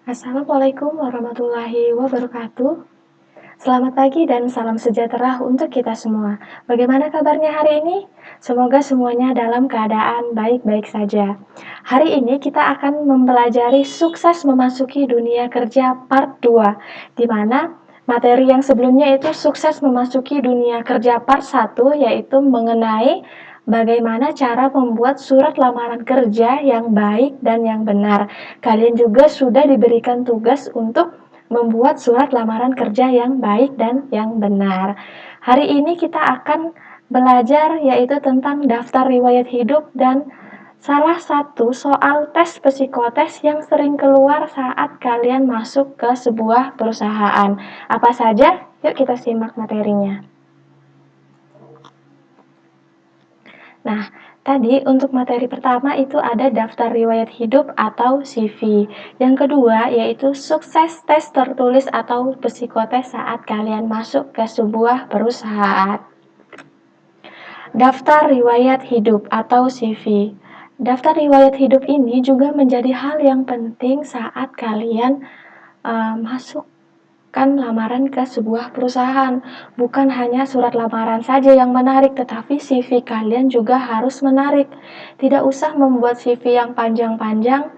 Assalamualaikum warahmatullahi wabarakatuh. Selamat pagi dan salam sejahtera untuk kita semua. Bagaimana kabarnya hari ini? Semoga semuanya dalam keadaan baik-baik saja. Hari ini kita akan mempelajari sukses memasuki dunia kerja part 2, di mana materi yang sebelumnya itu sukses memasuki dunia kerja part 1, yaitu mengenai bagaimana cara membuat surat lamaran kerja yang baik dan yang benar. Kalian juga sudah diberikan tugas untuk membuat surat lamaran kerja yang baik dan yang benar. Hari ini kita akan belajar yaitu tentang daftar riwayat hidup dan salah satu soal tes psikotes yang sering keluar saat kalian masuk ke sebuah perusahaan. Apa saja? Yuk kita simak materinya. Nah, tadi untuk materi pertama itu ada daftar riwayat hidup atau CV. Yang kedua yaitu sukses tes tertulis atau psikotes saat kalian masuk ke sebuah perusahaan. Daftar riwayat hidup atau CV. Daftar riwayat hidup ini juga menjadi hal yang penting saat kalian masuk lamaran ke sebuah perusahaan. Bukan hanya surat lamaran saja yang menarik, tetapi CV kalian juga harus menarik. Tidak usah membuat CV yang panjang-panjang,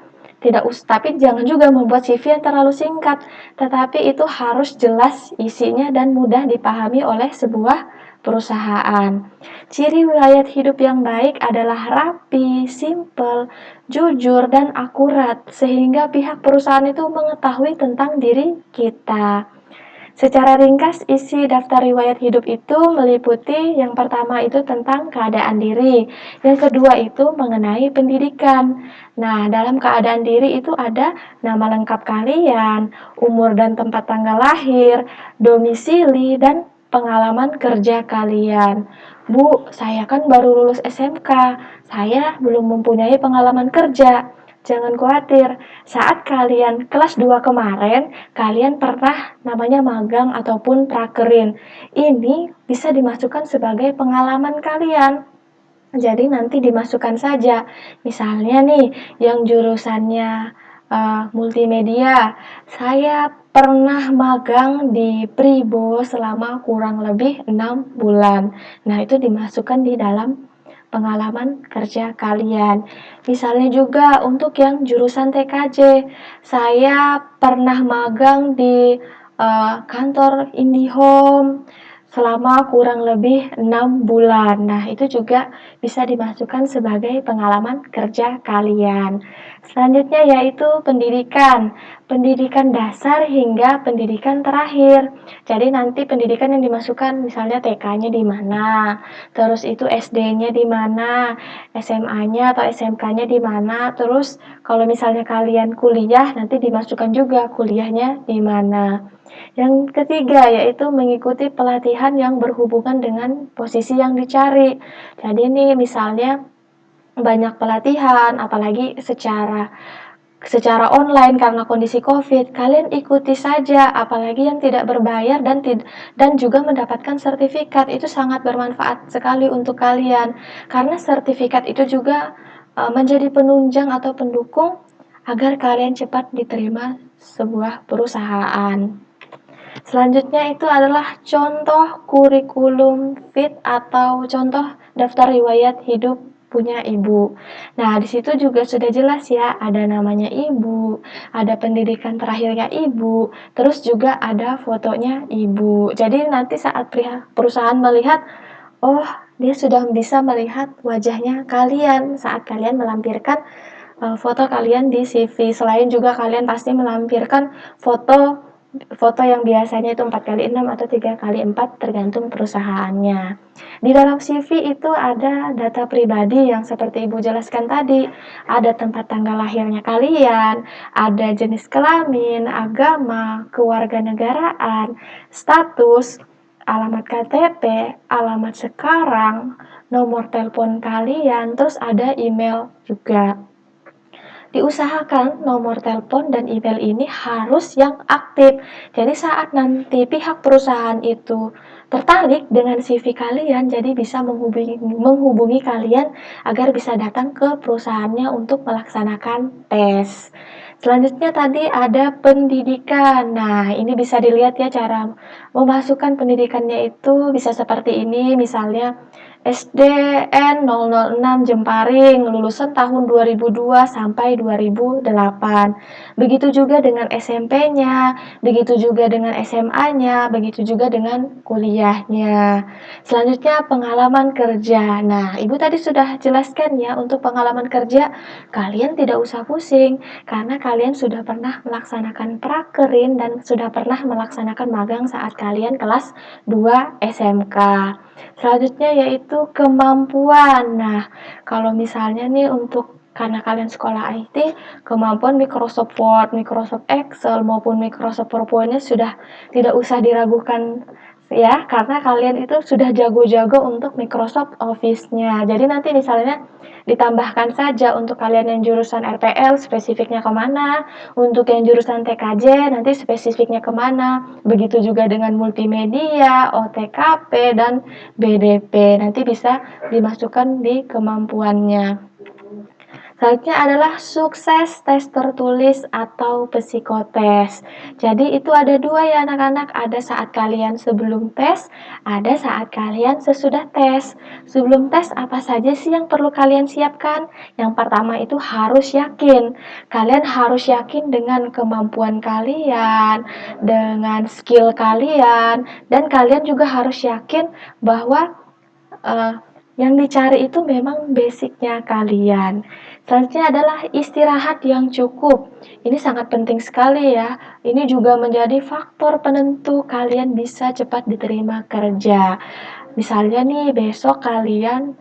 tapi jangan juga membuat CV yang terlalu singkat, tetapi itu harus jelas isinya dan mudah dipahami oleh sebuah perusahaan. Ciri riwayat hidup yang baik adalah rapi, simpel, jujur, dan akurat, sehingga pihak perusahaan itu mengetahui tentang diri kita. Secara ringkas, isi daftar riwayat hidup itu meliputi yang pertama itu tentang keadaan diri, yang kedua itu mengenai pendidikan. Nah, dalam keadaan diri itu ada nama lengkap kalian, umur dan tempat tanggal lahir, domisili, dan pengalaman kerja kalian. Bu, saya kan baru lulus SMK, saya belum mempunyai pengalaman kerja. Jangan khawatir, saat kalian kelas 2 kemarin, kalian pernah namanya magang ataupun prakerin. Ini bisa dimasukkan sebagai pengalaman kalian. Jadi nanti dimasukkan saja. Misalnya nih, yang jurusannya multimedia, saya pernah magang di Pribo selama kurang lebih 6 bulan. Nah, itu dimasukkan di dalam pengalaman kerja kalian. Misalnya juga untuk yang jurusan TKJ, saya pernah magang di kantor IndiHome selama kurang lebih 6 bulan. Nah, itu juga bisa dimasukkan sebagai pengalaman kerja kalian. Selanjutnya yaitu pendidikan. Pendidikan dasar hingga pendidikan terakhir. Jadi nanti pendidikan yang dimasukkan misalnya TK-nya di mana, terus itu SD-nya di mana, SMA-nya atau SMK-nya di mana, terus kalau misalnya kalian kuliah nanti dimasukkan juga kuliahnya di mana. Yang ketiga yaitu mengikuti pelatihan yang berhubungan dengan posisi yang dicari. Jadi ini misalnya banyak pelatihan, apalagi secara online karena kondisi COVID, kalian ikuti saja, apalagi yang tidak berbayar dan juga mendapatkan sertifikat, itu sangat bermanfaat sekali untuk kalian, karena sertifikat itu juga menjadi penunjang atau pendukung agar kalian cepat diterima sebuah perusahaan. Selanjutnya itu adalah contoh kurikulum fit atau contoh daftar riwayat hidup punya ibu. Nah, di situ juga sudah jelas ya, ada namanya ibu, ada pendidikan terakhirnya ibu, terus juga ada fotonya ibu. Jadi nanti saat perusahaan melihat, oh, dia sudah bisa melihat wajahnya kalian saat kalian melampirkan foto kalian di CV. Selain juga kalian pasti melampirkan foto yang biasanya itu 4x6 atau 3x4 tergantung perusahaannya. Di dalam CV itu ada data pribadi yang seperti Ibu jelaskan tadi, ada tempat tanggal lahirnya kalian, ada jenis kelamin, agama, kewarganegaraan, status, alamat KTP, alamat sekarang, nomor telepon kalian, terus ada email juga. Diusahakan nomor telepon dan email ini harus yang aktif. Jadi saat nanti pihak perusahaan itu tertarik dengan CV kalian, jadi bisa menghubungi kalian agar bisa datang ke perusahaannya untuk melaksanakan tes. Selanjutnya tadi ada pendidikan. Nah, ini bisa dilihat ya cara memasukkan pendidikannya itu bisa seperti ini, misalnya SDN 006 Jemparing, lulusan tahun 2002 sampai 2008. Begitu juga dengan SMP-nya, begitu juga dengan SMA-nya, begitu juga dengan kuliahnya. Selanjutnya pengalaman kerja. Nah, Ibu tadi sudah jelaskan ya, untuk pengalaman kerja kalian tidak usah pusing karena kalian sudah pernah melaksanakan prakerin dan sudah pernah melaksanakan magang saat kalian kelas 2 SMK. Selanjutnya yaitu kemampuan. Nah, kalau misalnya nih karena kalian sekolah IT, kemampuan Microsoft Word, Microsoft Excel, maupun Microsoft PowerPoint-nya sudah tidak usah diragukan ya, karena kalian itu sudah jago-jago untuk Microsoft Office-nya. Jadi nanti misalnya ditambahkan saja untuk kalian yang jurusan RPL spesifiknya kemana, untuk yang jurusan TKJ nanti spesifiknya kemana, begitu juga dengan multimedia, OTKP, dan BDP, nanti bisa dimasukkan di kemampuannya. Selanjutnya adalah sukses tes tertulis atau psikotes. Jadi itu ada dua ya anak-anak, ada saat kalian sebelum tes, ada saat kalian sesudah tes. Sebelum tes apa saja sih yang perlu kalian siapkan? Yang pertama itu harus yakin. Kalian harus yakin dengan kemampuan kalian, dengan skill kalian, dan kalian juga harus yakin bahwa yang dicari itu memang basicnya kalian. Selanjutnya adalah istirahat yang cukup. Ini sangat penting sekali ya. Ini juga menjadi faktor penentu kalian bisa cepat diterima kerja. Misalnya nih besok kalian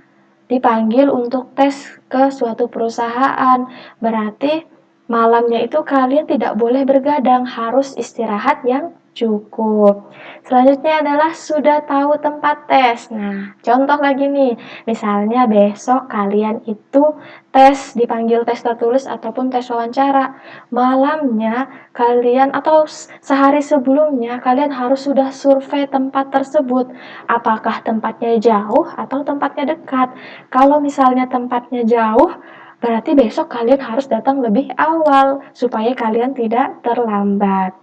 dipanggil untuk tes ke suatu perusahaan, berarti malamnya itu kalian tidak boleh bergadang, harus istirahat yang cukup. Selanjutnya adalah sudah tahu tempat tes. Nah, contoh lagi nih, misalnya besok kalian itu dipanggil tes tertulis ataupun tes wawancara. Malamnya kalian atau sehari sebelumnya kalian harus sudah survei tempat tersebut. Apakah tempatnya jauh atau tempatnya dekat? Kalau misalnya tempatnya jauh, berarti besok kalian harus datang lebih awal supaya kalian tidak terlambat.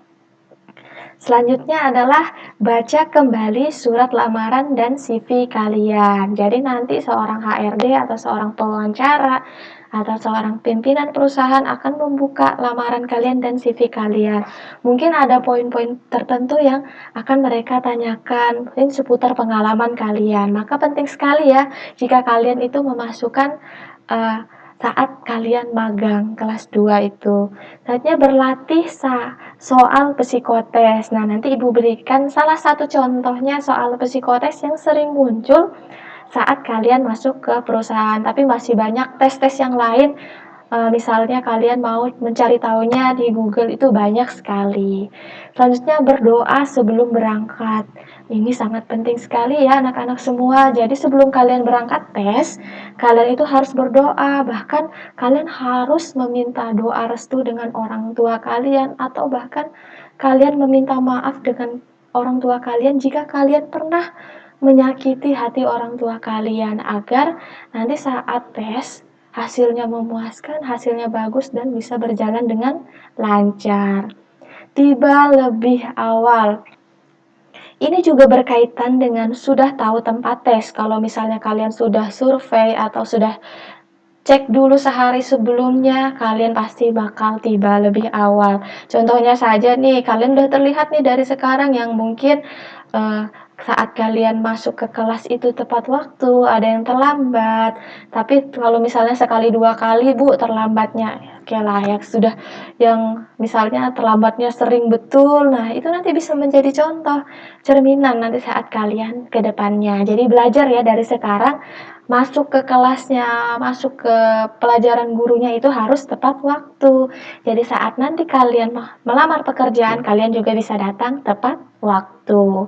Selanjutnya adalah baca kembali surat lamaran dan CV kalian. Jadi nanti seorang HRD atau seorang pewawancara atau seorang pimpinan perusahaan akan membuka lamaran kalian dan CV kalian. Mungkin ada poin-poin tertentu yang akan mereka tanyakan, mungkin seputar pengalaman kalian. Maka penting sekali ya jika kalian itu memasukkan saat kalian magang kelas 2 itu. Selanjutnya berlatih soal psikotes. Nah, nanti Ibu berikan salah satu contohnya soal psikotes yang sering muncul saat kalian masuk ke perusahaan. Tapi masih banyak tes-tes yang lain. Misalnya kalian mau mencari tahunya di Google itu banyak sekali. Selanjutnya berdoa sebelum berangkat. Ini sangat penting sekali ya anak-anak semua. Jadi sebelum kalian berangkat tes, kalian itu harus berdoa. Bahkan kalian harus meminta doa restu dengan orang tua kalian atau bahkan kalian meminta maaf dengan orang tua kalian jika kalian pernah menyakiti hati orang tua kalian agar nanti saat tes hasilnya memuaskan, hasilnya bagus dan bisa berjalan dengan lancar. Tiba lebih awal. Ini juga berkaitan dengan sudah tahu tempat tes. Kalau misalnya kalian sudah survei atau sudah cek dulu sehari sebelumnya, kalian pasti bakal tiba lebih awal. Contohnya saja nih, kalian udah terlihat nih dari sekarang yang mungkin saat kalian masuk ke kelas itu tepat waktu, ada yang terlambat. Tapi kalau misalnya sekali dua kali Bu terlambatnya, oke lah ya sudah yang misalnya terlambatnya sering betul. Nah, itu nanti bisa menjadi contoh cerminan nanti saat kalian ke depannya. Jadi belajar ya dari sekarang masuk ke kelasnya, masuk ke pelajaran gurunya itu harus tepat waktu. Jadi saat nanti kalian melamar pekerjaan, kalian juga bisa datang tepat waktu.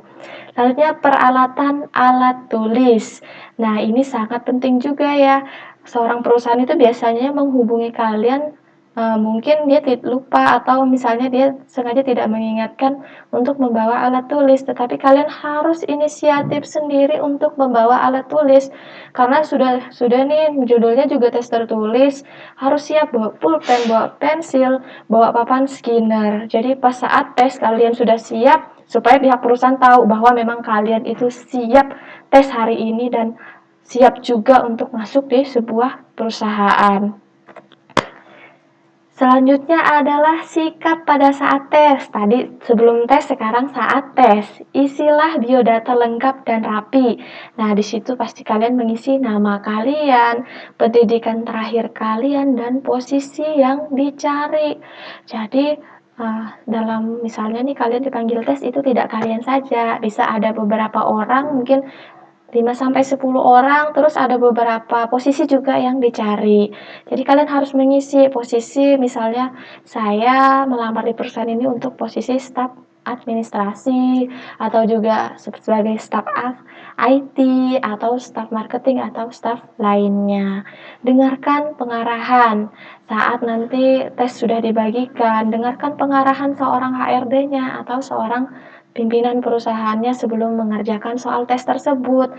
Selanjutnya peralatan alat tulis. Nah, ini sangat penting juga ya. Seorang perusahaan itu biasanya menghubungi kalian mungkin dia lupa atau misalnya dia sengaja tidak mengingatkan untuk membawa alat tulis, tetapi kalian harus inisiatif sendiri untuk membawa alat tulis. Karena sudah nih judulnya juga tes tertulis, harus siap bawa pulpen, bawa pensil, bawa papan Skinner. Jadi pas saat tes kalian sudah siap, supaya pihak perusahaan tahu bahwa memang kalian itu siap tes hari ini dan siap juga untuk masuk di sebuah perusahaan. Selanjutnya adalah sikap pada saat tes. Tadi sebelum tes, sekarang saat tes. Isilah biodata lengkap dan rapi. Nah, di situ pasti kalian mengisi nama kalian, pendidikan terakhir kalian, dan posisi yang dicari. Jadi, dalam misalnya nih kalian dipanggil tes itu tidak kalian saja, bisa ada beberapa orang, mungkin 5-10 orang, terus ada beberapa posisi juga yang dicari. Jadi kalian harus mengisi posisi, misalnya saya melamar di perusahaan ini untuk posisi staf administrasi, atau juga sebagai staf IT, atau staf marketing, atau staf lainnya. Dengarkan pengarahan saat nanti tes sudah dibagikan, dengarkan pengarahan seorang HRD-nya atau seorang pimpinan perusahaannya sebelum mengerjakan soal tes tersebut.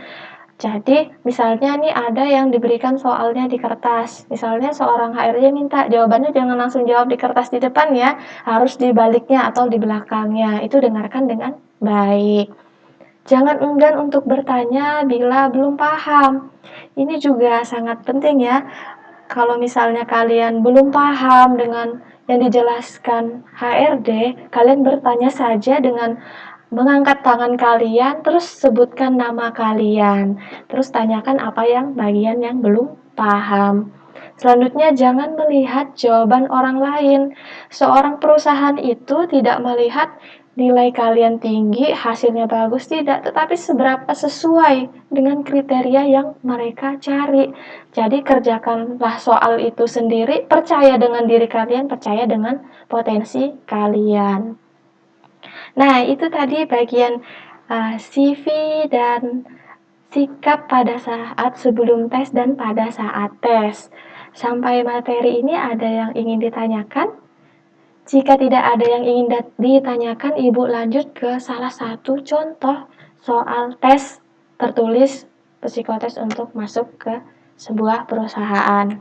Jadi, misalnya nih ada yang diberikan soalnya di kertas. Misalnya seorang HRD minta jawabannya jangan langsung jawab di kertas di depan ya, harus di baliknya atau di belakangnya. Itu dengarkan dengan baik. Jangan enggan untuk bertanya bila belum paham. Ini juga sangat penting ya. Kalau misalnya kalian belum paham dengan yang dijelaskan HRD, kalian bertanya saja dengan mengangkat tangan kalian, terus sebutkan nama kalian. Terus tanyakan apa yang bagian yang belum paham. Selanjutnya, jangan melihat jawaban orang lain. Seorang perusahaan itu tidak melihat nilai kalian tinggi, hasilnya bagus, tidak, tetapi seberapa sesuai dengan kriteria yang mereka cari. Jadi kerjakanlah soal itu sendiri, percaya dengan diri kalian, percaya dengan potensi kalian. Nah, itu tadi bagian CV dan sikap pada saat sebelum tes dan pada saat tes. Sampai materi ini ada yang ingin ditanyakan? Jika tidak ada yang ingin ditanyakan, Ibu lanjut ke salah satu contoh soal tes tertulis psikotes untuk masuk ke sebuah perusahaan.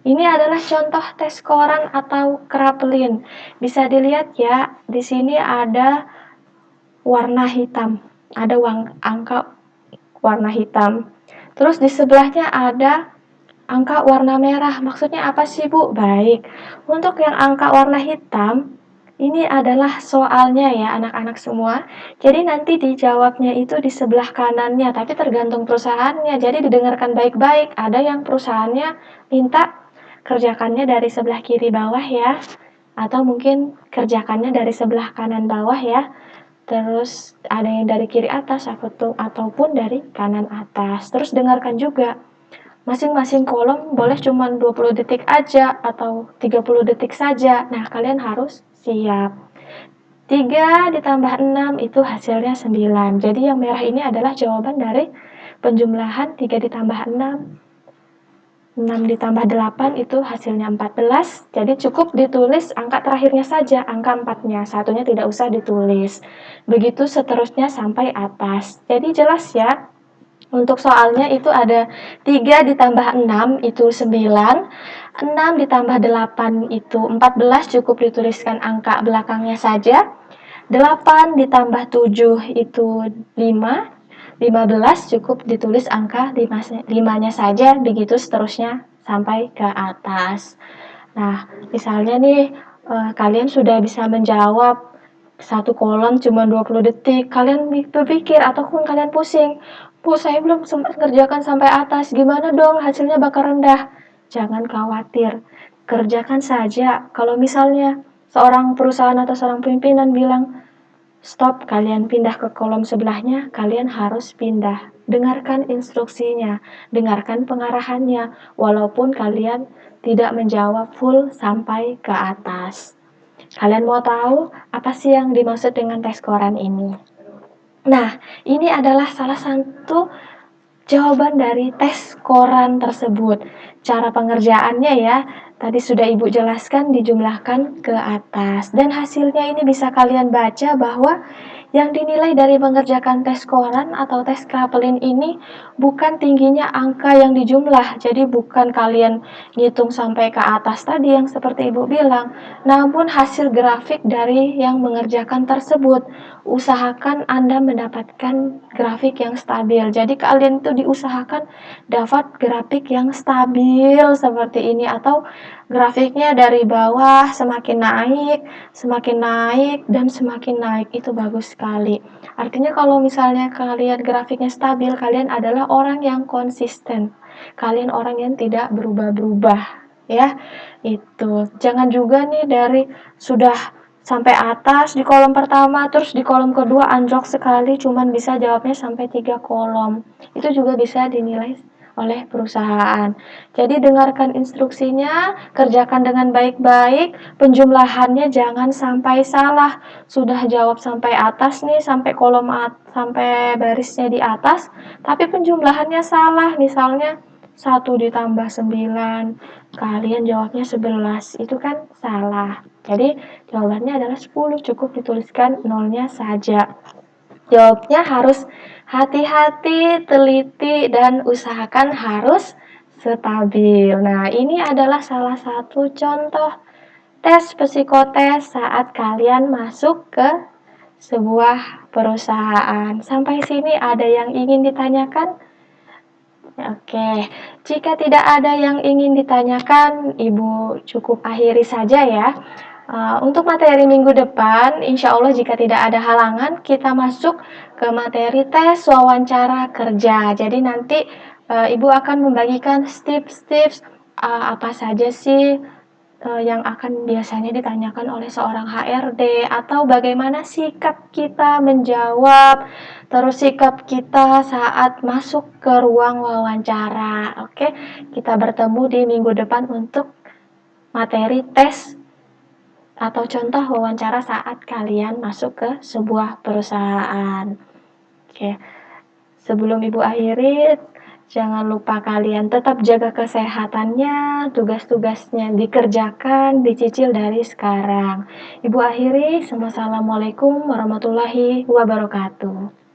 Ini adalah contoh tes koran atau krapelin. Bisa dilihat ya, di sini ada warna hitam, ada angka warna hitam. Terus di sebelahnya ada angka warna merah. Maksudnya apa sih, Bu? Baik, untuk yang angka warna hitam, ini adalah soalnya ya anak-anak semua. Jadi nanti dijawabnya itu di sebelah kanannya, tapi tergantung perusahaannya. Jadi didengarkan baik-baik. Ada yang perusahaannya minta kerjakannya dari sebelah kiri bawah ya, atau mungkin kerjakannya dari sebelah kanan bawah ya. Terus ada yang dari kiri atas ataupun dari kanan atas. Terus dengarkan juga, masing-masing kolom boleh cuma 20 detik aja atau 30 detik saja. Nah, kalian harus siap. 3 ditambah 6 itu hasilnya 9. Jadi yang merah ini adalah jawaban dari penjumlahan 3 ditambah 6. 6 ditambah 8 itu hasilnya 14. Jadi cukup ditulis angka terakhirnya saja, angka 4-nya. Satunya tidak usah ditulis. Begitu seterusnya sampai atas. Jadi jelas ya, untuk soalnya itu ada 3 ditambah 6 itu 9, 6 ditambah 8 itu 14, cukup dituliskan angka belakangnya saja. 8 ditambah 7 itu 5, 15 cukup ditulis angka 5-nya saja, begitu seterusnya sampai ke atas. Nah, misalnya nih kalian sudah bisa menjawab satu kolom cuma 20 detik, kalian berpikir ataupun kalian pusing, Bu, saya belum sempat kerjakan sampai atas, gimana dong hasilnya bakal rendah? Jangan khawatir, kerjakan saja. Kalau misalnya seorang perusahaan atau seorang pimpinan bilang, stop, kalian pindah ke kolom sebelahnya, kalian harus pindah. Dengarkan instruksinya, dengarkan pengarahannya, walaupun kalian tidak menjawab full sampai ke atas. Kalian mau tahu apa sih yang dimaksud dengan tes koran ini? Nah, ini adalah salah satu jawaban dari tes koran tersebut. Cara pengerjaannya ya, tadi sudah Ibu jelaskan dijumlahkan ke atas. Dan hasilnya ini bisa kalian baca bahwa yang dinilai dari mengerjakan tes koran atau tes Kraepelin ini bukan tingginya angka yang dijumlah. Jadi bukan kalian ngitung sampai ke atas tadi yang seperti Ibu bilang, namun hasil grafik dari yang mengerjakan tersebut. Usahakan Anda mendapatkan grafik yang stabil. Jadi kalian itu diusahakan dapat grafik yang stabil seperti ini, atau grafiknya dari bawah semakin naik, dan semakin naik. Itu bagus sekali. Artinya kalau misalnya kalian grafiknya stabil, kalian adalah orang yang konsisten. Kalian orang yang tidak berubah-berubah, ya. Itu. Jangan juga nih dari sudah sampai atas di kolom pertama, terus di kolom kedua anjlok sekali, cuman bisa jawabnya sampai 3 kolom. Itu juga bisa dinilai oleh perusahaan. Jadi dengarkan instruksinya, kerjakan dengan baik-baik, penjumlahannya jangan sampai salah. Sudah jawab sampai atas nih, sampai sampai barisnya di atas, tapi penjumlahannya salah. Misalnya 1 ditambah 9, kalian jawabnya 11, itu kan salah. Jadi jawabannya adalah 10, cukup dituliskan nolnya saja. Jawabnya harus hati-hati, teliti, dan usahakan harus stabil. Nah, ini adalah salah satu contoh tes psikotes saat kalian masuk ke sebuah perusahaan. Sampai sini ada yang ingin ditanyakan? Oke, jika tidak ada yang ingin ditanyakan, Ibu cukup akhiri saja ya. Untuk materi minggu depan, insya Allah jika tidak ada halangan, kita masuk ke materi tes wawancara kerja. Jadi nanti Ibu akan membagikan tips-tips apa saja sih yang akan biasanya ditanyakan oleh seorang HRD, atau bagaimana sikap kita menjawab, terus sikap kita saat masuk ke ruang wawancara. Oke, kita bertemu di minggu depan untuk materi tes atau contoh wawancara saat kalian masuk ke sebuah perusahaan. Oke, sebelum Ibu akhiri, jangan lupa kalian tetap jaga kesehatannya, tugas-tugasnya dikerjakan, dicicil dari sekarang. Ibu akhiri, Assalamualaikum warahmatullahi wabarakatuh.